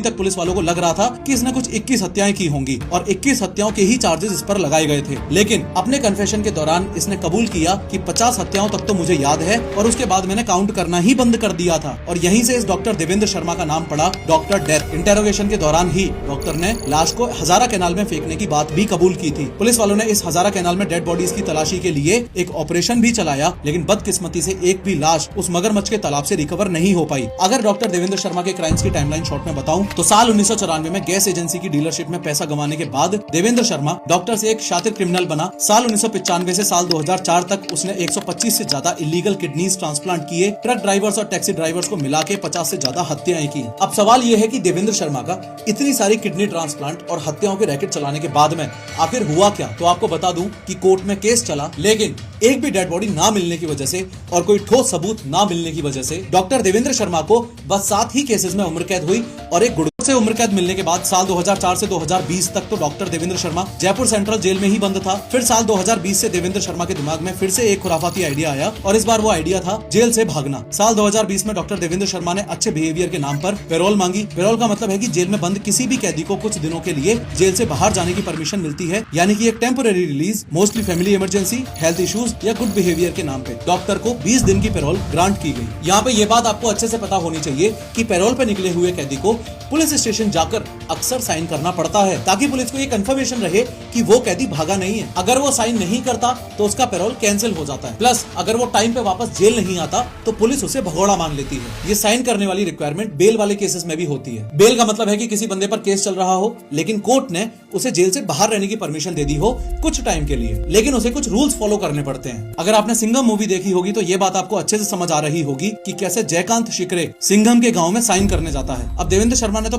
तक पुलिस वालों को लग रहा था कि इसने कुछ 21 हत्याएं की होंगी और 21 हत्याओं के ही चार्जेस इस पर लगाए गए थे। लेकिन अपने कन्फेशन के दौरान इसने कबूल किया कि 50 हत्याओं तक तो मुझे याद है और उसके बाद मैंने काउंट करना ही बंद कर दिया था। और यहीं से इस डॉक्टर देवेंद्र शर्मा का नाम पड़ा डॉक्टर डेथ। इंटेरोगेशन के दौरान ही डॉक्टर ने लाश को हजारा कैनाल में फेंकने की बात भी कबूल की थी। पुलिस वालों ने इस हजारा कैनाल में डेड बॉडीज की तलाशी के लिए एक ऑपरेशन भी चलाया, लेकिन बदकिस्मती से एक भी लाश उस मगरमच्छ के तालाब से रिकवर नहीं हो पाई। अगर डॉक्टर देवेंद्र शर्मा के क्राइम्स की टाइमलाइन शॉर्ट में बताऊं तो साल 1994 में गैस एजेंसी की डीलरशिप में पैसा गंवाने के बाद देवेंद्र शर्मा डॉक्टर से एक शातिर क्रिमिनल बना। साल 1995 से साल 2004 तक उसने 125 से ज्यादा इलीगल किडनीज ट्रांसप्लांट किए। ट्रक ड्राइवर्स और टैक्सी ड्राइवर्स को मिला के 50 से ज्यादा हत्याएं की। अब सवाल ये है कि देवेंद्र शर्मा का इतनी सारी किडनी ट्रांसप्लांट और हत्याओं के रैकेट चलाने के बाद में आखिर हुआ क्या? तो आपको बता दूं कि कोर्ट में केस चला, लेकिन एक भी डेड बॉडी ना मिलने की वजह से और कोई ठोस सबूत ना मिलने की वजह से डॉक्टर देवेंद्र शर्मा को बस 7 ही केसेस में उम्र कैद हुई। और एक गुड़गांव से उम्र कैद मिलने के बाद साल 2004 से 2020 तक तो doctor Devendra Sharma Jaipur central jail में ही बंद था। फिर साल 2020 से देवेंद्र शर्मा के दिमाग में फिर से एक खुराफाती आइडिया आया और इस बार वो आइडिया था जेल से भागना। साल 2020 में डॉक्टर देवेंद्र शर्मा ने अच्छे बिहेवियर के नाम पर पैरोल मांगी। पैरोल का मतलब है कि जेल में बंद किसी भी कैदी को कुछ दिनों के लिए जेल से बाहर जाने की परमिशन मिलती है, यानी कि एक temporary release, mostly family emergency, health issues या गुड बिहेवियर के नाम पे डॉक्टर को 20 दिन की पैरोल ग्रांट की गई। यहाँ पे ये बात आपको अच्छे से पता होनी चाहिए कि पैरोल पे निकले हुए कैदी को पुलिस स्टेशन जाकर अक्सर साइन करना पड़ता है, ताकि पुलिस को ये कंफर्मेशन रहे कि वो कैदी भागा नहीं है। अगर वो साइन नहीं करता तो उसका पैरोल कैंसिल हो जाता है। प्लस अगर वो टाइम पे वापस जेल नहीं आता तो पुलिस उसे भगोड़ा मांग लेती है। ये साइन करने वाली रिक्वायरमेंट बेल वाले केसेस में भी होती है। बेल का मतलब है कि किसी बंदे पर केस चल रहा हो, लेकिन कोर्ट ने उसे जेल से बाहर रहने की परमिशन दे दी हो कुछ टाइम के लिए, लेकिन उसे कुछ रूल्स फॉलो करने पड़ते हैं। अगर आपने सिंघम मूवी देखी होगी तो ये बात आपको अच्छे से समझ आ रही होगी कि कैसे जयकांत शिकरे सिंघम के गांव में साइन करने जाता है। अब देवेंद्र शर्मा ने तो